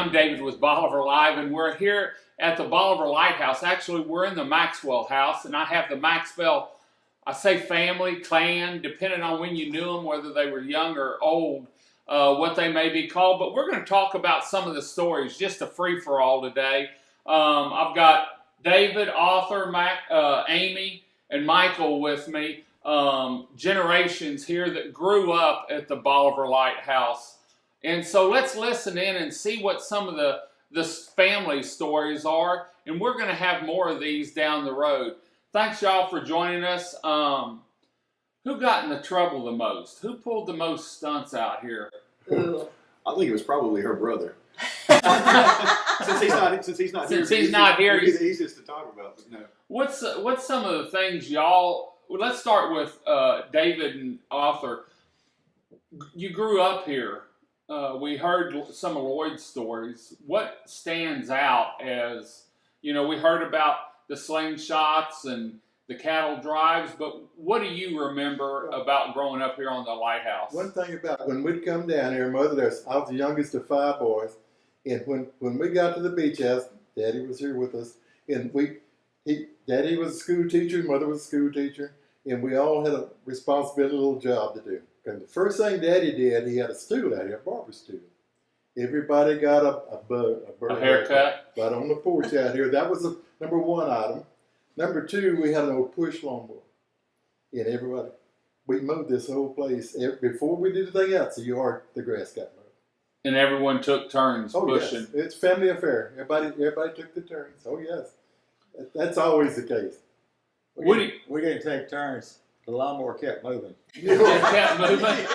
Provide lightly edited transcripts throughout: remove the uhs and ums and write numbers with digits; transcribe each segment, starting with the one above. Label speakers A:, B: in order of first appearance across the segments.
A: I'm David with Bolivar Live, and we're here at the Bolivar Lighthouse. Actually, we're in the Maxwell house, and I have the Maxwell, I say family, clan, depending on when you knew them, whether they were young or old, what they may be called. But we're going to talk about some of the stories, just a free-for-all today. I've got David, author, Amy, and Michael with me, generations here that grew up at the Bolivar Lighthouse. And so let's listen in and see what some of the family stories are. And we're going to have more of these down the road. Thanks, y'all, for joining us. Who got in the trouble the most? Who pulled the most stunts out here?
B: Ooh.
C: I think it was probably her brother. Since he's not here, he's the easiest to talk about. But no.
A: What's some of the things y'all? Well, let's start with David and Arthur. You grew up here. We heard some of Lloyd's stories. What stands out as, we heard about the slingshots and the cattle drives, but what do you remember about growing up here on the Lighthouse?
D: One thing about when we'd come down here, I was the youngest of 5 boys, and when we got to the beach house, Daddy was here with us, and Daddy was a school teacher, Mother was a school teacher, and we all had a responsibility, a little job to do. And the first thing Daddy did, he had a stool out here, a barber stool. Everybody got a
A: haircut.
D: Right on the porch out here. That was the number 1 item. Number 2, we had an old push lawnmower. And we mowed this whole place. Before we did anything else, the grass got mowed.
A: And everyone took turns pushing.
D: Yes. It's a family affair. Everybody took the turns. Oh, yes. That's always the case.
B: We didn't take turns. The lawnmower kept moving.
A: It kept moving.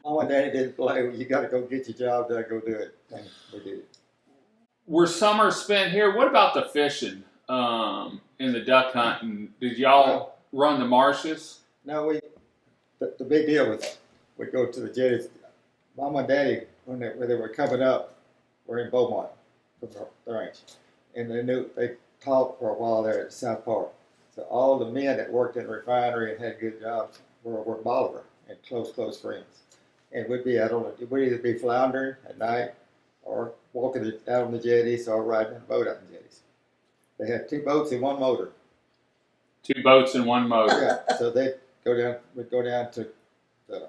B: Mom and Daddy didn't play. You got to go get your job done. Go do it. And we did it.
A: Were summers spent here? What about the fishing and the duck hunting? Did y'all run the marshes?
B: No, the big deal was we'd go to the jetties. Mom and Daddy, when they were coming up, were in Beaumont from the ranch. And they taught for a while there at South Park. So all the men that worked in the refinery and had good jobs were Bolivar and close friends. And we'd be we'd either be floundering at night or walking out on the jetties or riding in a boat out on the jetties. They had 2 boats and 1 motor.
A: 2 boats and 1 motor.
B: Yeah, so we'd go down to the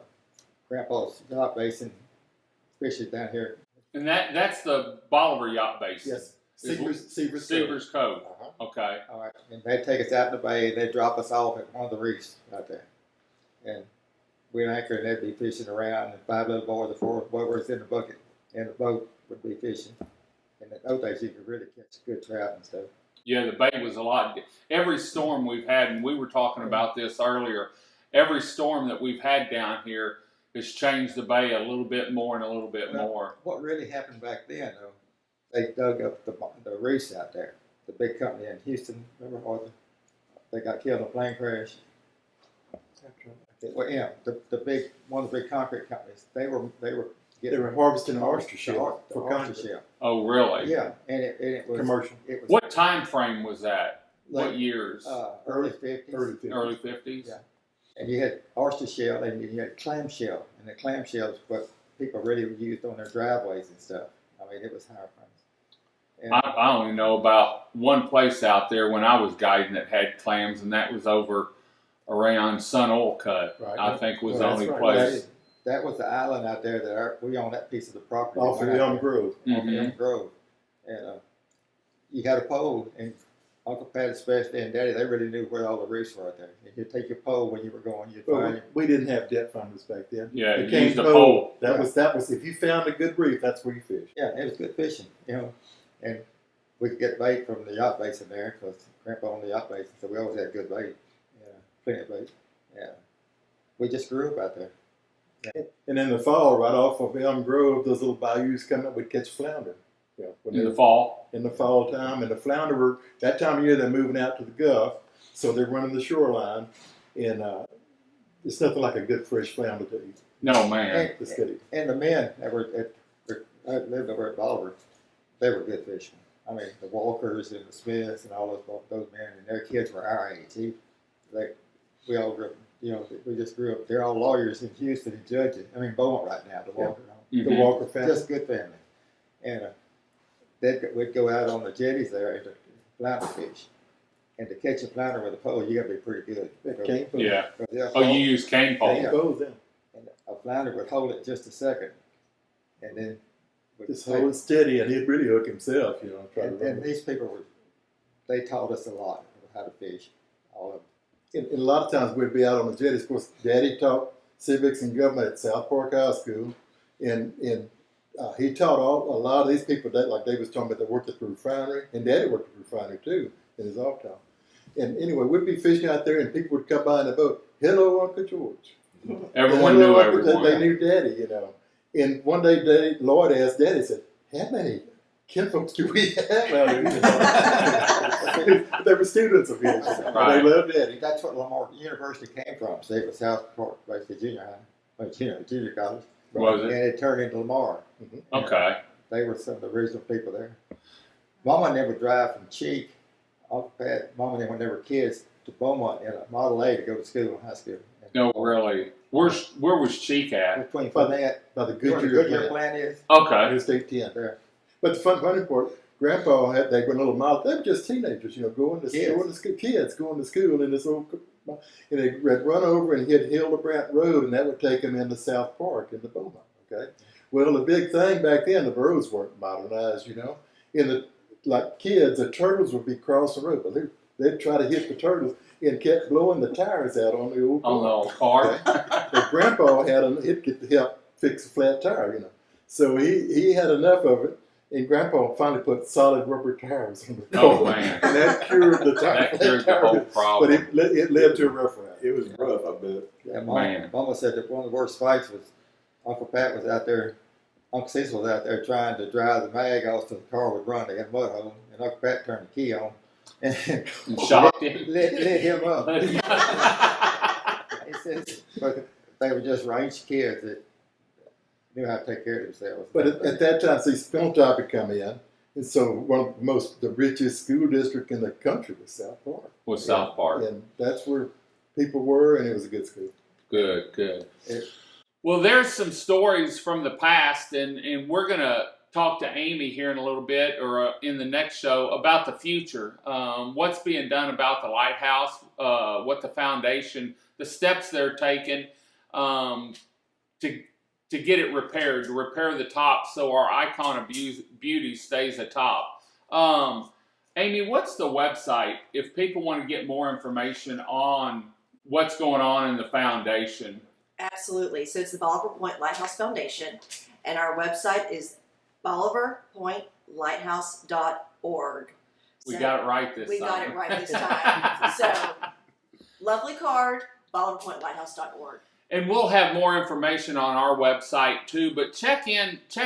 B: Grandpa's yacht base and fish it down here.
A: And that's the Bolivar yacht base.
D: Yes.
A: Seavers Cove. Okay.
B: All right. And they'd take us out in the bay and they'd drop us off at one of the reefs out there. And we'd anchor and they'd be fishing around and 5 little boys or 4 whoever's in the bucket and the boat would be fishing. And in those days you could really catch good trout and stuff.
A: Yeah, the bay was a lot. Every storm we've had, and we were talking about this earlier, every storm that we've had down here has changed the bay a little bit more and a little bit more.
B: What really happened back then, though, they dug up the reefs out there. The big company in Houston, remember, they got killed in a plane crash. Well, yeah, one of the big concrete companies. They were
D: harvesting oyster shell for
B: oyster shell.
A: Oh, really?
B: Yeah, and it was
D: commercial.
A: What time frame was that? What years?
B: Early 50s.
A: Early 50s?
B: Yeah. And you had oyster shell and you had clam shell. And the clam shell is what people really used on their driveways and stuff. I mean, it was higher price.
A: I only know about one place out there when I was guiding that had clams, and that was over around Sun Oil Cut. Right. I think was the only place.
B: That was the island out there that we own that piece of the property.
D: Off of Elm Grove.
B: Off of Elm Grove. And you had a pole, and Uncle Pat especially and Daddy, they really knew where all the reefs were out there. And you'd take your pole when you were going, you'd find it.
D: We didn't have depth finders back then.
A: Yeah, you used a pole.
D: That was if you found a good reef, that's where you fished.
B: Yeah, it was good fishing, And we could get bait from the yacht base in there because Grandpa owned the yacht base, so we always had good bait. Yeah, plenty of bait. Yeah, we just grew up out there. Yeah.
D: And in the fall, right off of Elm Grove, those little bayous come up, we'd catch flounder. Yeah,
A: in the fall?
D: In the fall time. And the flounder were, that time of year, they're moving out to the Gulf, so they're running the shoreline. And it's nothing like a good fresh flounder to eat.
A: No, man.
B: And the men that lived over at Bolivar, they were good fishermen. I mean, the Walkers and the Smiths and all those men, and their kids were our age. We all grew up, we just grew up. They're all lawyers in Houston and judges. I mean, Beaumont right now, the Walker.
D: the Walker family.
B: Just good family. And we'd go out on the jetties there and to flounder fish. And to catch a flounder with a pole, you got to be pretty good.
D: Cane pole.
A: Yeah.
B: Because
A: Oh, you use cane pole.
B: Yeah.
D: Poles, yeah.
B: And a flounder would hold it just a second, and then would
D: Just hold it steady, and he'd really hook himself, you know. Try to
B: And
D: run.
B: these people they taught us a lot how to fish. All of them.
D: And a lot of times we'd be out on the jetties. Of course, Daddy taught civics and government at South Park High School, and he taught a lot of these people that, like Dave was talking about, that worked at the refinery, and Daddy worked at the refinery too in his off time. And anyway, we'd be fishing out there, and people would come by in the boat. Hello, Uncle George.
A: Everyone
D: Hello,
A: knew
D: Uncle-
A: everyone.
D: They knew Daddy, you know. And one day, Lloyd asked Daddy, said, "How many kinfolks do we have out here?" They were students of his.
A: Right.
D: They loved Daddy.
B: That's what Lamar University came from. See, it was South Park, basically junior high, junior college.
A: Was
B: And
A: it?
B: it turned into Lamar.
A: Okay.
B: They were some of the original people there. Mama never drive from Cheek. Mama and them when they were kids to Beaumont in a Model A to go to school, high school.
A: No, really. Where was Cheek at?
B: Between Fournette,
D: By the
B: you know where the
D: Goodyear
B: Goodyear
D: plant.
B: plant is?
A: Okay.
D: Interstate 10.
B: There.
D: But the funny part, Grandpa they were little model. They were just teenagers, you know, going to school in this old, and they'd run over and hit Hildebrandt Road, and that would take them into South Park in the Beaumont. Okay. Well, the big thing back then, the roads weren't modernized, you know. Like kids, the turtles would be crossing the road, but they'd try to hit the turtles and kept blowing the tires out on the old car.
A: On the old car.
D: But Grandpa he'd get to help fix a flat tire, you know. So he had enough of it, and Grandpa finally put solid rubber tires on the car.
A: Oh, man.
D: And that cured the tire.
A: That cured the whole problem.
D: But it led to a rough ride.
C: It was rough, I bet.
B: Yeah,
A: Man.
B: Mama said that one of the worst fights was Uncle Pat was out there, Uncle Cecil was out there trying to drive the mag off so the car would run. They had a mud hole, and Uncle Pat turned the key on and
A: And shocked him.
B: lit him up. He says, but they were just range kids that knew how to take care of themselves.
D: But at that time, see, Spilltop had come in, and so one of the richest school district in the country was South Park.
A: Was South Park.
D: And that's where people were, and it was a good school.
A: Good.
B: It-
A: Well, there's some stories from the past, and we're going to talk to Amy here in a little bit, or in the next show, about the future. What's being done about the lighthouse, what the foundation, the steps they're taking to get it repaired, to repair the top so our icon of beauty stays atop. Amy, what's the website if people want to get more information on what's going on in the foundation?
E: Absolutely. So it's the Bolivar Point Lighthouse Foundation, and our website is bolivarpointlighthouse.org.
A: We got it right this time.
E: We got it right this time. So, lovely card, bolivarpointlighthouse.org.
A: And we'll have more information on our website too, but check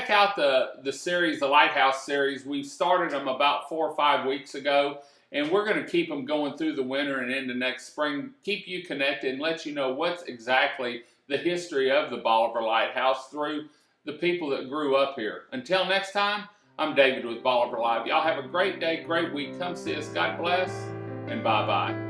A: out the series, the Lighthouse series. We started them about 4 or 5 weeks ago, and we're going to keep them going through the winter and into next spring. Keep you connected and let you know what's exactly the history of the Bolivar Lighthouse through the people that grew up here. Until next time, I'm David with Bolivar Live. Y'all have a great day, great week. Come see us. God bless, and bye-bye.